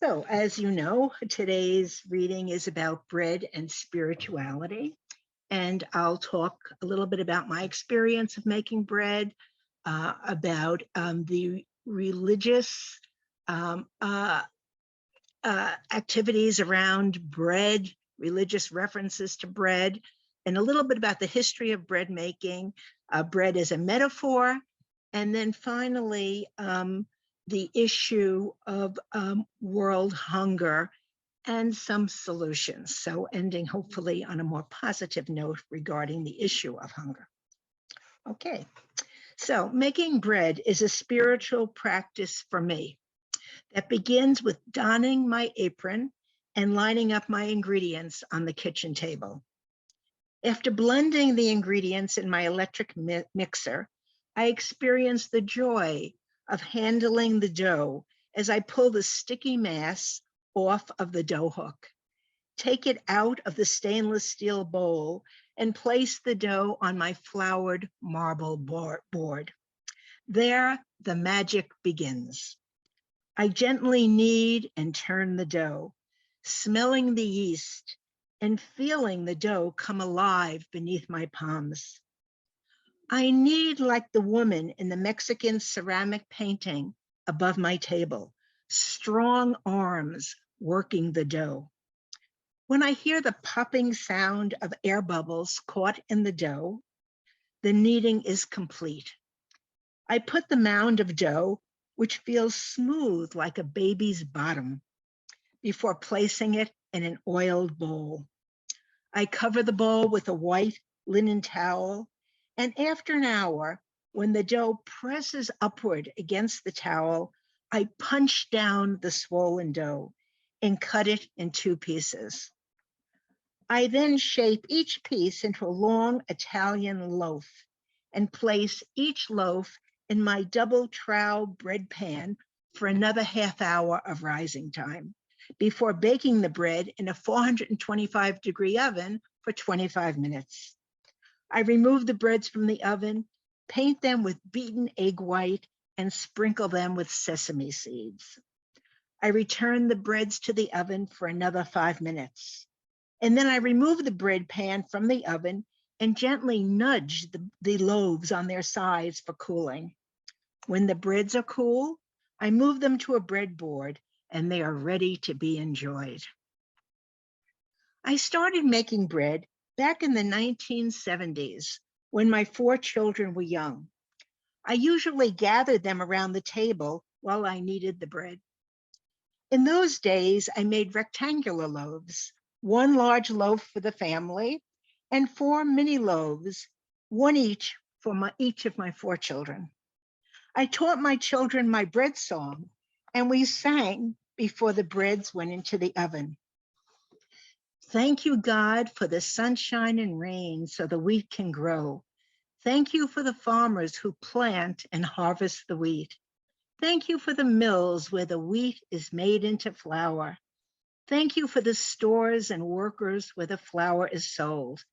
So, as you know, today's reading is about bread and spirituality. And I'll talk a little bit about my experience of making bread, about the religious um, uh, activities around bread, religious references to bread, and a little bit about the history of bread making, bread as a metaphor, and then finally, the issue of world hunger and some solutions. So ending hopefully on a more positive note regarding the issue of hunger. Okay, so making bread is a spiritual practice for me that begins with donning my apron and lining up my ingredients on the kitchen table. After blending the ingredients in my electric mixer, I experience the joy of handling the dough as I pull the sticky mass off of the dough hook, take it out of the stainless steel bowl, and place the dough on my floured marble board. There, the magic begins. I gently knead and turn the dough, smelling the yeast and feeling the dough come alive beneath my palms. I knead like the woman in the Mexican ceramic painting above my table, strong arms working the dough. When I hear the popping sound of air bubbles caught in the dough, the kneading is complete. I put the mound of dough, which feels smooth like a baby's bottom, before placing it in an oiled bowl. I cover the bowl with a white linen towel, and after an hour, when the dough presses upward against the towel, I punch down the swollen dough and cut it in 2 pieces. I then shape each piece into a long Italian loaf and place each loaf in my double trowel bread pan for another half hour of rising time before baking the bread in a 425-degree oven for 25 minutes. I remove the breads from the oven, paint them with beaten egg white, and sprinkle them with sesame seeds. I return the breads to the oven for another 5 minutes. And then I remove the bread pan from the oven and gently nudge the loaves on their sides for cooling. When the breads are cool, I move them to a breadboard and they are ready to be enjoyed. I started making bread back in the 1970s when my 4 children were young. I usually gathered them around the table while I kneaded the bread. In those days, I made rectangular loaves, 1 large loaf for the family, and 4 mini loaves, 1 each for each of my 4 children. I taught my children my bread song, and we sang before the breads went into the oven. Thank you, God, for the sunshine and rain so the wheat can grow. Thank you for the farmers who plant and harvest the wheat. Thank you for the mills where the wheat is made into flour. Thank you for the stores and workers where the flour is sold.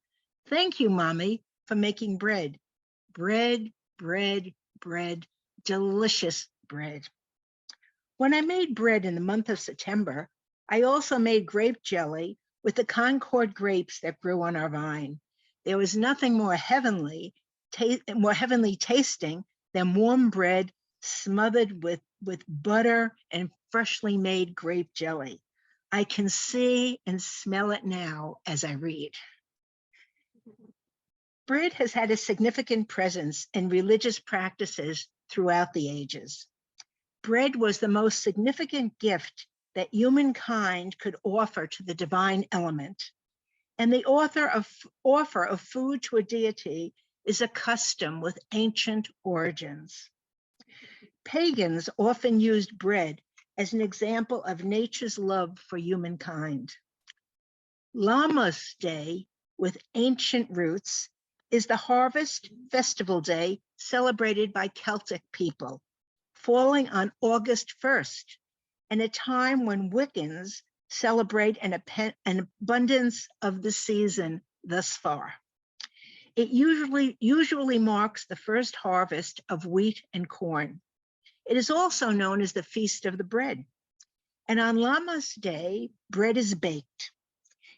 Thank you, Mommy, for making bread. Bread, bread, bread, delicious bread. When I made bread in the month of September, I also made grape jelly with the Concord grapes that grew on our vine. There was nothing more heavenly tasting than warm bread smothered with butter and freshly made grape jelly. I can see and smell it now as I read. Bread has had a significant presence in religious practices throughout the ages. Bread was the most significant gift that humankind could offer to the divine element. And the offer of food to a deity is a custom with ancient origins. Pagans often used bread as an example of nature's love for humankind. Lammas Day, with ancient roots, is the harvest festival day celebrated by Celtic people, falling on August 1st, and a time when Wiccans celebrate an abundance of the season thus far. It usually marks the first harvest of wheat and corn. It is also known as the Feast of the Bread. And on Lammas Day, bread is baked.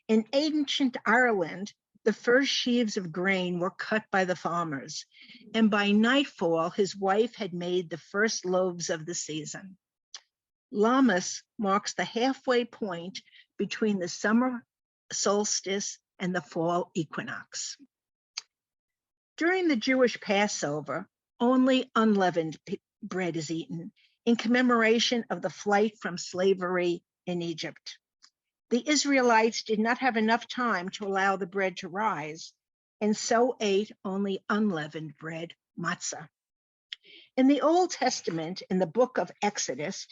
In ancient Ireland, the first sheaves of grain were cut by the farmers, and by nightfall, his wife had made the first loaves of the season. Lammas marks the halfway point between the summer solstice and the fall equinox. During the Jewish Passover, only unleavened bread is eaten in commemoration of the flight from slavery in Egypt. The Israelites did not have enough time to allow the bread to rise, and so ate only unleavened bread, matzah. In the Old Testament, in the book of Exodus,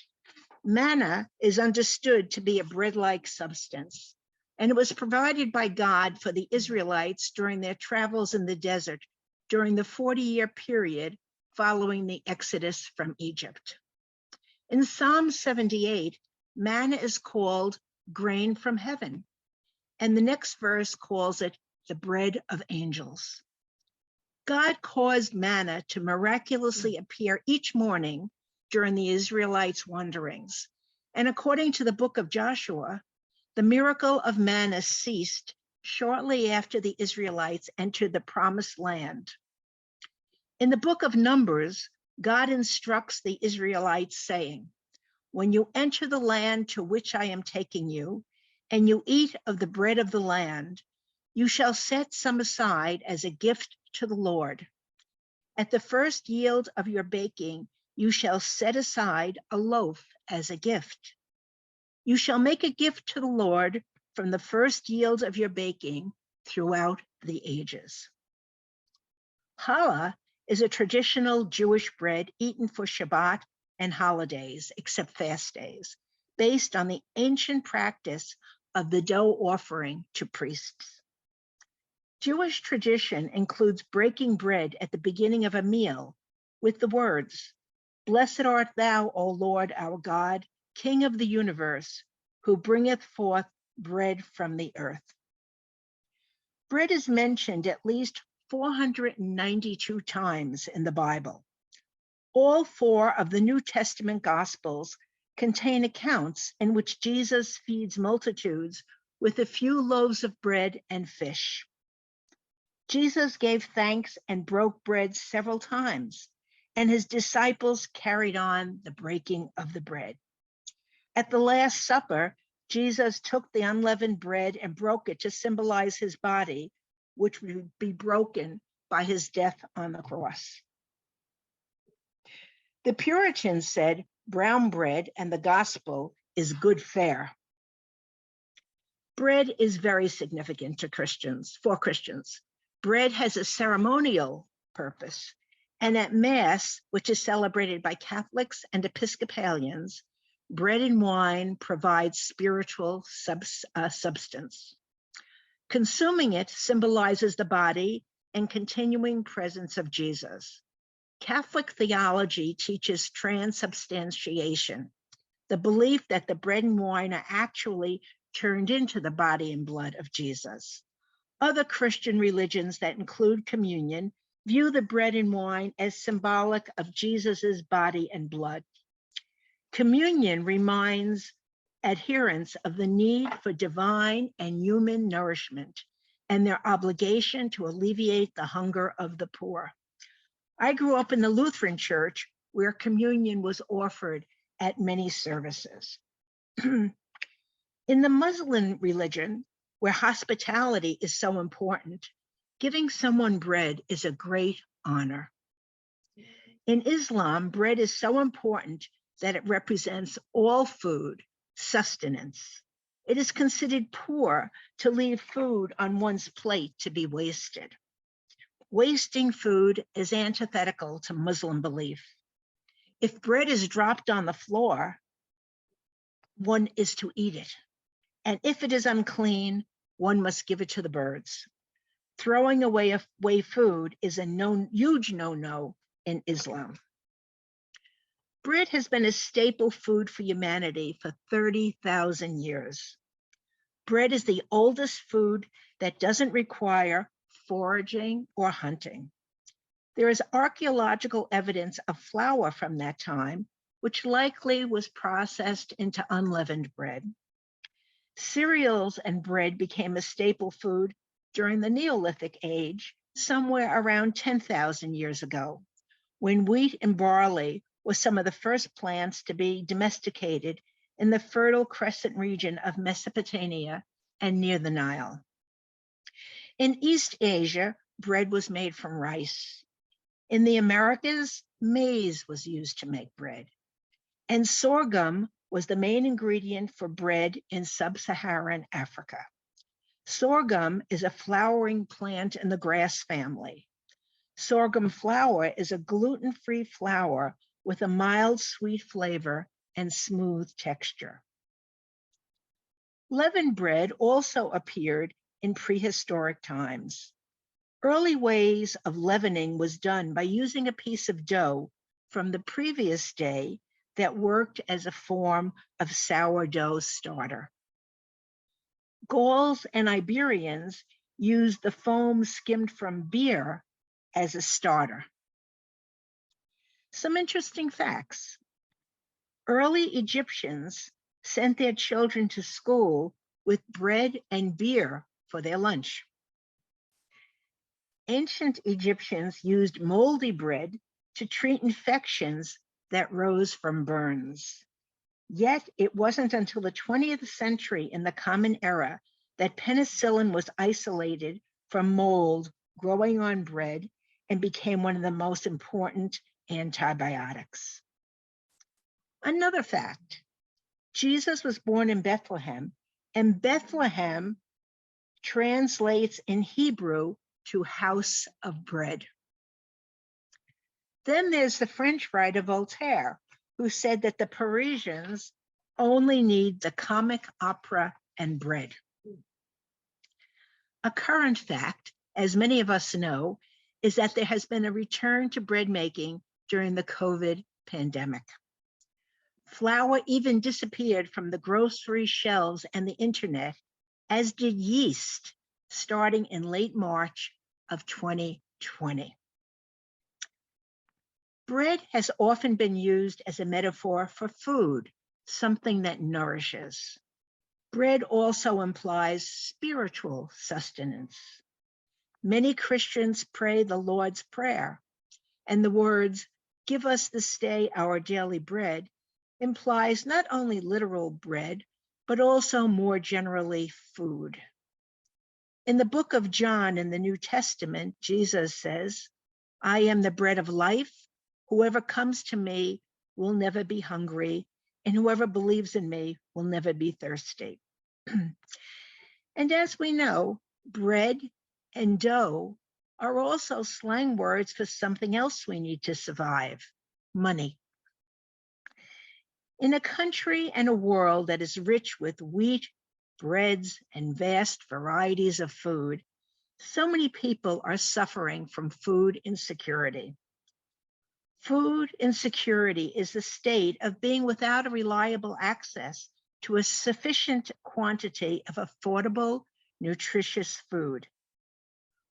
manna is understood to be a bread-like substance, and it was provided by God for the Israelites during their travels in the desert during the 40-year period following the Exodus from Egypt. In Psalm 78, manna is called grain from heaven, and the next verse calls it the bread of angels. God caused manna to miraculously appear each morning during the Israelites' wanderings, and according to the book of Joshua, the miracle of manna ceased shortly after the Israelites entered the promised land. In the book of Numbers, God instructs the Israelites saying, "When you enter the land to which I am taking you, and you eat of the bread of the land, you shall set some aside as a gift to the Lord. At the first yield of your baking, you shall set aside a loaf as a gift. You shall make a gift to the Lord from the first yield of your baking throughout the ages." Challah is a traditional Jewish bread eaten for Shabbat and holidays, except fast days, based on the ancient practice of the dough offering to priests. Jewish tradition includes breaking bread at the beginning of a meal with the words, "Blessed art thou, O Lord our God, King of the universe, who bringeth forth bread from the earth." Bread is mentioned at least 492 times in the Bible. All four of the New Testament Gospels contain accounts in which Jesus feeds multitudes with a few loaves of bread and fish. Jesus gave thanks and broke bread several times, and his disciples carried on the breaking of the bread. At the Last Supper, Jesus took the unleavened bread and broke it to symbolize his body, which would be broken by his death on the cross. The Puritans said brown bread and the gospel is good fare. Bread is very significant to Christians, for Christians. Bread has a ceremonial purpose, and at Mass, which is celebrated by Catholics and Episcopalians, bread and wine provide spiritual substance. Consuming it symbolizes the body and continuing presence of Jesus. Catholic theology teaches transubstantiation, the belief that the bread and wine are actually turned into the body and blood of Jesus. Other Christian religions that include communion view the bread and wine as symbolic of Jesus's body and blood. Communion reminds adherents of the need for divine and human nourishment and their obligation to alleviate the hunger of the poor. I grew up in the Lutheran Church where communion was offered at many services. In the Muslim religion, where hospitality is so important, giving someone bread is a great honor. In Islam, bread is so important that it represents all food, sustenance. It is considered poor to leave food on one's plate to be wasted. Wasting food is antithetical to Muslim belief. If bread is dropped on the floor, one is to eat it. And if it is unclean, one must give it to the birds. Throwing away food is a huge no-no in Islam. Bread has been a staple food for humanity for 30,000 years. Bread is the oldest food that doesn't require foraging or hunting. There is archaeological evidence of flour from that time, which likely was processed into unleavened bread. Cereals and bread became a staple food during the Neolithic age, somewhere around 10,000 years ago, when wheat and barley were some of the first plants to be domesticated in the Fertile Crescent region of Mesopotamia and near the Nile. In East Asia, bread was made from rice. In the Americas, maize was used to make bread. And sorghum was the main ingredient for bread in sub-Saharan Africa. Sorghum is a flowering plant in the grass family. Sorghum flour is a gluten-free flour with a mild sweet flavor and smooth texture. Leavened bread also appeared in prehistoric times. Early ways of leavening was done by using a piece of dough from the previous day that worked as a form of sourdough starter. Gauls and Iberians used the foam skimmed from beer as a starter. Some interesting facts. Early Egyptians sent their children to school with bread and beer for their lunch. Ancient Egyptians used moldy bread to treat infections that rose from burns. Yet it wasn't until the 20th century in the Common Era that penicillin was isolated from mold growing on bread and became one of the most important antibiotics. Another fact, Jesus was born in Bethlehem, and Bethlehem translates in Hebrew to house of bread. Then there's the French writer Voltaire, who said that the Parisians only need the comic opera and bread. A current fact, as many of us know, is that there has been a return to bread making during the COVID pandemic. Flour even disappeared from the grocery shelves and the internet, as did yeast, starting in late March of 2020. Bread has often been used as a metaphor for food, something that nourishes. Bread also implies spiritual sustenance. Many Christians pray the Lord's Prayer, and the words, "Give us this day our daily bread," implies not only literal bread, but also more generally food. In the book of John in the New Testament, Jesus says, "I am the bread of life. Whoever comes to me will never be hungry, and whoever believes in me will never be thirsty." And as we know, bread and dough are also slang words for something else we need to survive: money. In a country and a world that is rich with wheat, breads, and vast varieties of food, so many people are suffering from food insecurity. Food insecurity is the state of being without a reliable access to a sufficient quantity of affordable, nutritious food.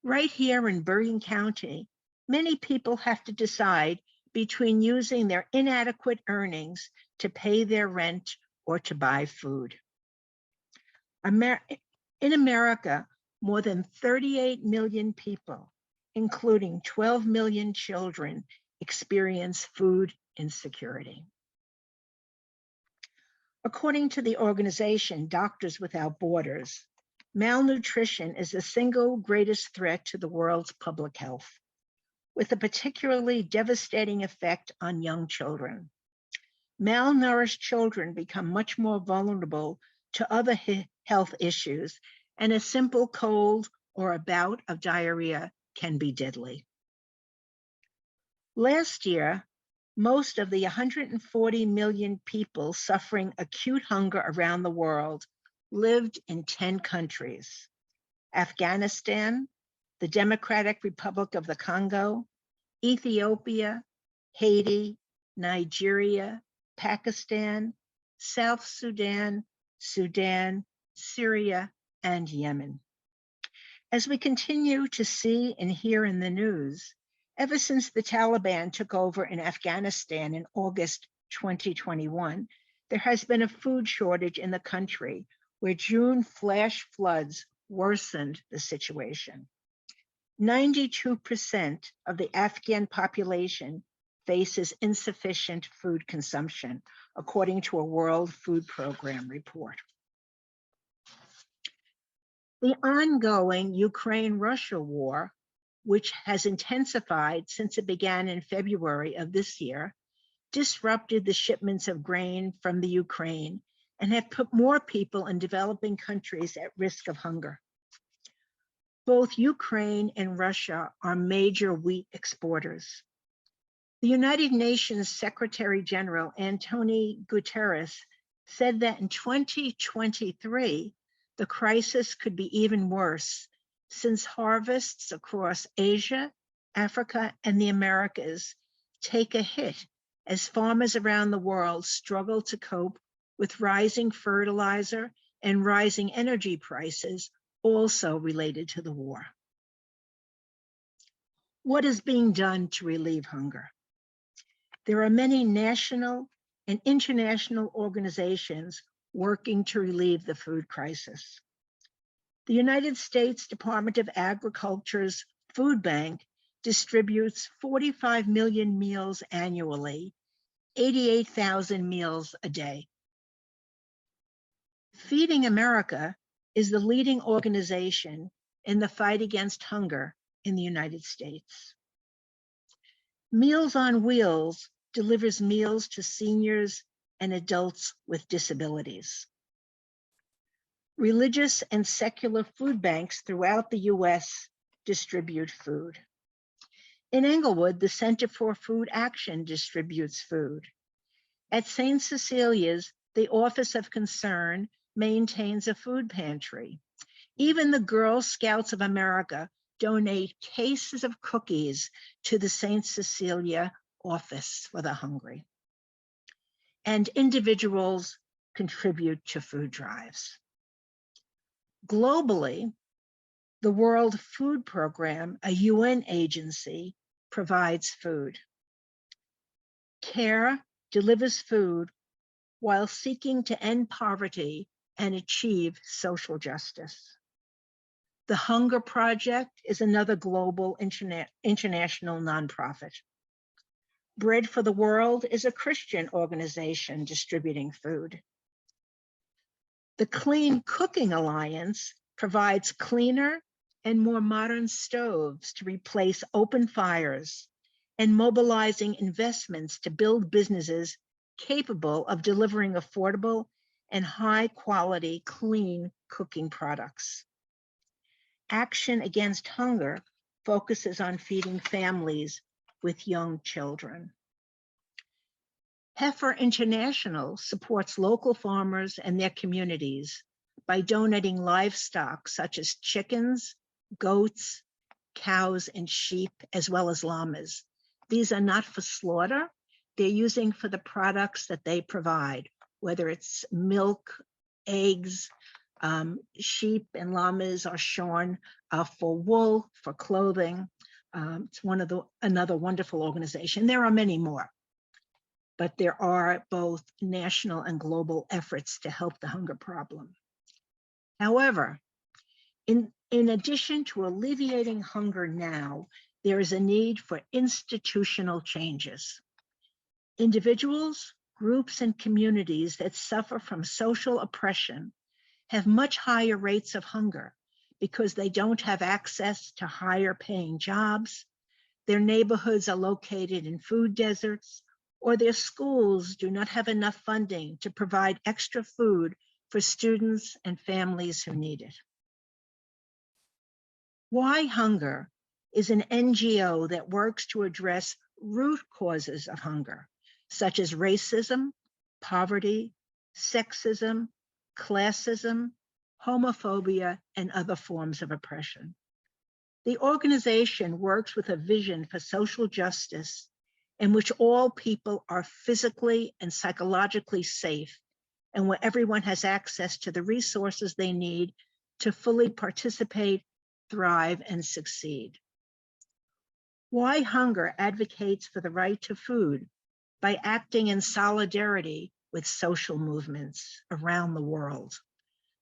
Right here in Bergen County, many people have to decide between using their inadequate earnings to pay their rent or to buy food. In America, more than 38 million people, including 12 million children, experience food insecurity. According to the organization Doctors Without Borders, malnutrition is the single greatest threat to the world's public health, with a particularly devastating effect on young children. Malnourished children become much more vulnerable to other health issues, and a simple cold or a bout of diarrhea can be deadly. Last year, most of the 140 million people suffering acute hunger around the world lived in 10 countries: Afghanistan, the Democratic Republic of the Congo, Ethiopia, Haiti, Nigeria, Pakistan, South Sudan, Sudan, Syria, and Yemen. As we continue to see and hear in the news, ever since the Taliban took over in Afghanistan in August 2021, there has been a food shortage in the country, where June flash floods worsened the situation. 92% of the Afghan population faces insufficient food consumption, according to a World Food Program report. The ongoing Ukraine-Russia war, which has intensified since it began in February of this year, disrupted the shipments of grain from the Ukraine and have put more people in developing countries at risk of hunger. Both Ukraine and Russia are major wheat exporters. The United Nations Secretary General Antonio Guterres said that in 2023, the crisis could be even worse, since harvests across Asia, Africa, and the Americas take a hit as farmers around the world struggle to cope with rising fertilizer and rising energy prices, also related to the war. What is being done to relieve hunger? There are many national and international organizations working to relieve the food crisis. The United States Department of Agriculture's Food Bank distributes 45 million meals annually, 88,000 meals a day. Feeding America is the leading organization in the fight against hunger in the United States. Meals on Wheels delivers meals to seniors and adults with disabilities. Religious and secular food banks throughout the U.S. distribute food. In Englewood, the Center for Food Action distributes food. At St. Cecilia's, the Office of Concern maintains a food pantry. Even the Girl Scouts of America donate cases of cookies to the St. Cecilia office for the hungry. And individuals contribute to food drives. Globally, the World Food Program, a UN agency, provides food. CARE delivers food while seeking to end poverty and achieve social justice. The Hunger Project is another global international nonprofit. Bread for the World is a Christian organization distributing food. The Clean Cooking Alliance provides cleaner and more modern stoves to replace open fires and mobilizing investments to build businesses capable of delivering affordable and high-quality clean cooking products. Action Against Hunger focuses on feeding families with young children. Heifer International supports local farmers and their communities by donating livestock such as chickens, goats, cows, and sheep, as well as llamas. These are not for slaughter. They're using for the products that they provide, whether it's milk, eggs. Sheep and llamas are shorn for wool, for clothing. It's another wonderful organization. There are many more, but there are both national and global efforts to help the hunger problem. However, in addition to alleviating hunger now, there is a need for institutional changes. Individuals, groups, and communities that suffer from social oppression have much higher rates of hunger because they don't have access to higher paying jobs, their neighborhoods are located in food deserts, or their schools do not have enough funding to provide extra food for students and families who need it. Why Hunger is an NGO that works to address root causes of hunger, such as racism, poverty, sexism, classism, homophobia, and other forms of oppression. The organization works with a vision for social justice in which all people are physically and psychologically safe, and where everyone has access to the resources they need to fully participate, thrive, and succeed. Why Hunger advocates for the right to food by acting in solidarity with social movements around the world.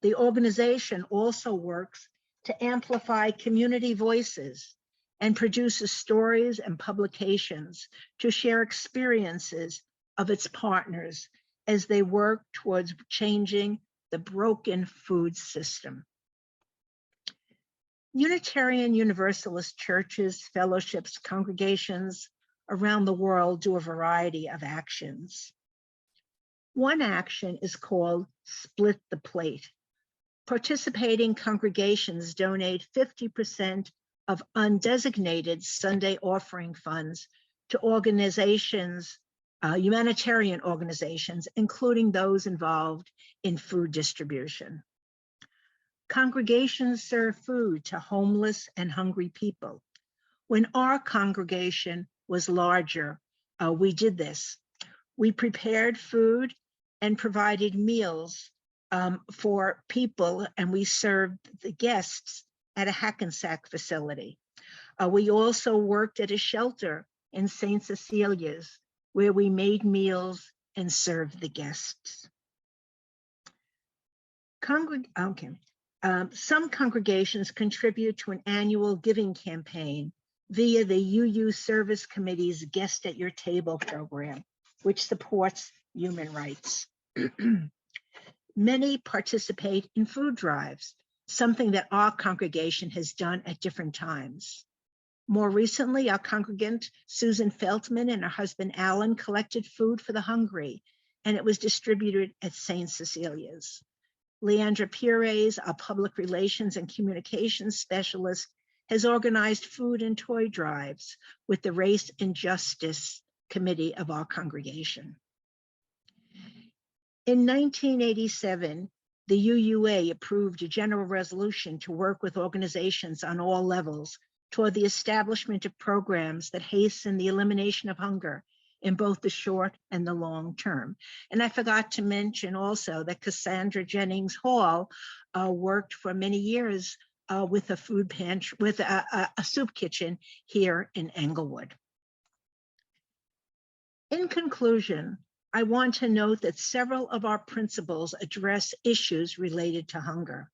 The organization also works to amplify community voices and produces stories and publications to share experiences of its partners as they work towards changing the broken food system. Unitarian Universalist churches, fellowships, congregations around the world do a variety of actions. One action is called Split the Plate. Participating congregations donate 50% of undesignated Sunday offering funds to organizations, humanitarian organizations, including those involved in food distribution. Congregations serve food to homeless and hungry people. When our congregation was larger, we did this. We prepared food and provided meals for people, and we served the guests at a Hackensack facility. We also worked at a shelter in St. Cecilia's, where we made meals and served the guests. Some congregations contribute to an annual giving campaign via the UU Service Committee's Guest at Your Table program, which supports human rights. Many participate in food drives, something that our congregation has done at different times. More recently, our congregant, Susan Feltman, and her husband, Alan, collected food for the hungry, and it was distributed at St. Cecilia's. Leandra Pires, our public relations and communications specialist, has organized food and toy drives with the Race and Justice Committee of our congregation. In 1987, the UUA approved a general resolution to work with organizations on all levels toward the establishment of programs that hasten the elimination of hunger in both the short and the long term. And I forgot to mention also that Cassandra Jennings Hall worked for many years with a food pantry, with a soup kitchen here in Englewood. In conclusion, I want to note that several of our principles address issues related to hunger.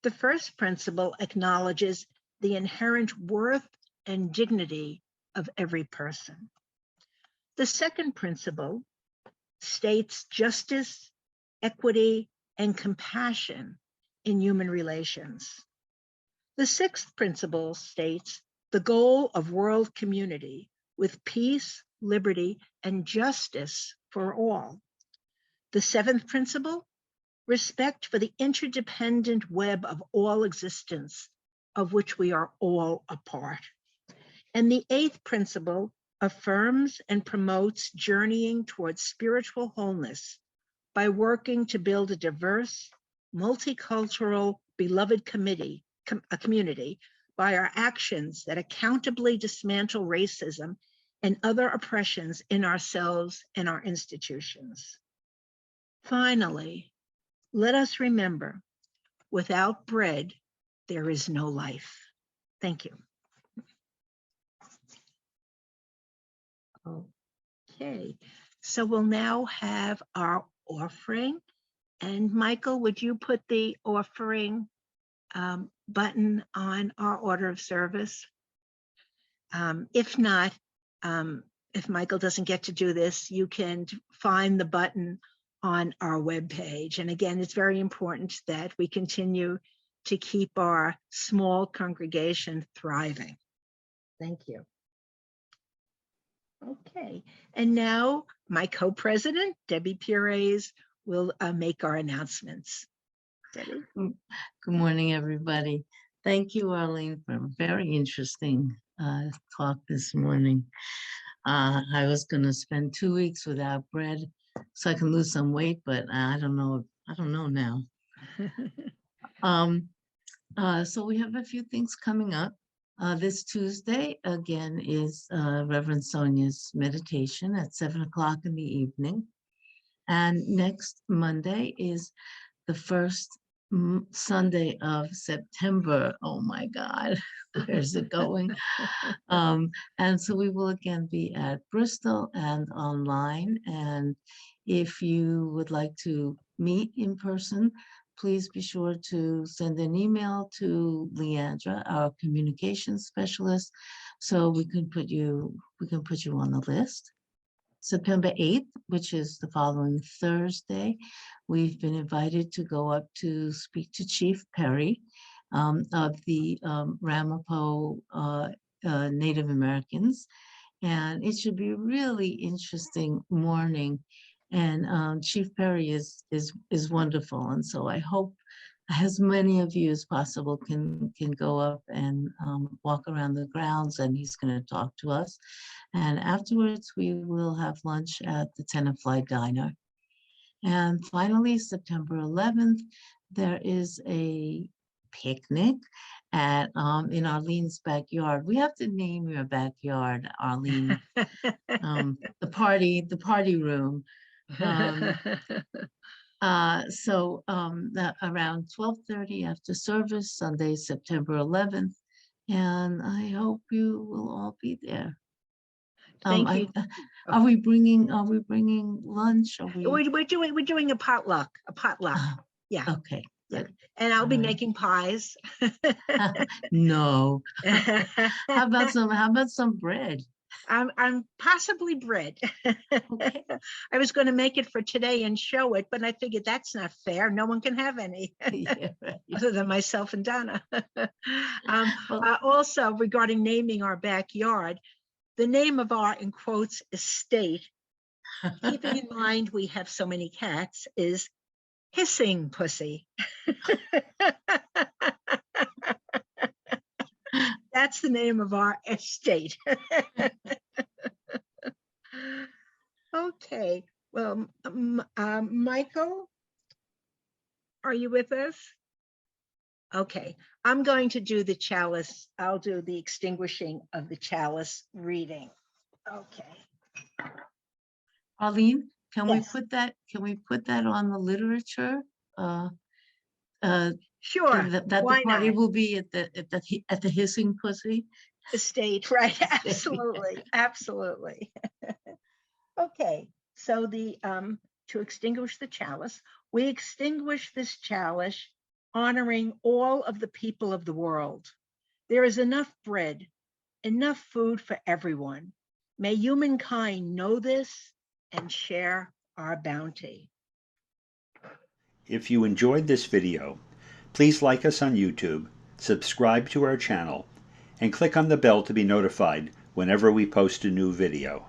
The first principle acknowledges the inherent worth and dignity of every person. The second principle states justice, equity, and compassion in human relations. The sixth principle states the goal of world community with peace, liberty, and justice for all. The seventh principle, respect for the interdependent web of all existence, of which we are all a part. And the eighth principle affirms and promotes journeying towards spiritual wholeness by working to build a diverse, multicultural, beloved community by our actions that accountably dismantle racism and other oppressions in ourselves and our institutions. Finally, let us remember, without bread, there is no life. Thank you. Okay, so we'll now have our offering. And Michael, would you put the offering button on our order of service? If not, if Michael doesn't get to do this, you can find the button on our webpage. And again, it's very important that we continue to keep our small congregation thriving. Thank you. Okay, and now my co-president, Debbie Pires, will make our announcements. Debbie? Good morning, everybody. Thank you, Arlene, for a very interesting talk this morning. I was going to spend 2 weeks without bread so I can lose some weight, but I don't know now. So we have a few things coming up. This Tuesday, again, is Reverend Sonia's meditation at 7 o'clock in the evening. And next Monday is the first Sunday of September. Oh my God, where's it going? And so we will again be at Bristol and online. And if you would like to meet in person, please be sure to send an email to Leandra, our communications specialist, so we can put you on the list. September 8th, which is the following Thursday, we've been invited to go up to speak to Chief Perry of the Ramapo Native Americans. And it should be a really interesting morning. And Chief Perry is wonderful. And so I hope as many of you as possible can go up and walk around the grounds, and he's going to talk to us. And afterwards, we will have lunch at the Tenafly Diner. And finally, September 11th, there is a picnic at in Arlene's backyard. We have to name your backyard, Arlene. The party room. Around 12:30 after service, Sunday, September 11th, and I hope you will all be there. Thank you. Are we bringing lunch? We're doing a potluck. Yeah. Okay. Yeah. And I'll be making pies. No. How about some bread? I'm possibly bread. Okay. I was going to make it for today and show it, but I figured that's not fair. No one can have any Yeah, right. other than myself and Donna. Also, regarding naming our backyard, the name of our, in quotes, estate, keeping in mind we have so many cats, is Hissing Pussy. That's the name of our estate. Okay, well, Michael, are you with us? Okay, I'm going to do the chalice. I'll do the extinguishing of the chalice reading. Okay. Arlene, can Yes. we put that on the literature? Sure. That the Why party not? will be at the Hissing Pussy Estate, right? Absolutely, absolutely. Okay, so to extinguish the chalice, we extinguish this chalice honoring all of the people of the world. There is enough bread, enough food for everyone. May humankind know this and share our bounty. If you enjoyed this video, please like us on YouTube, subscribe to our channel, and click on the bell to be notified whenever we post a new video.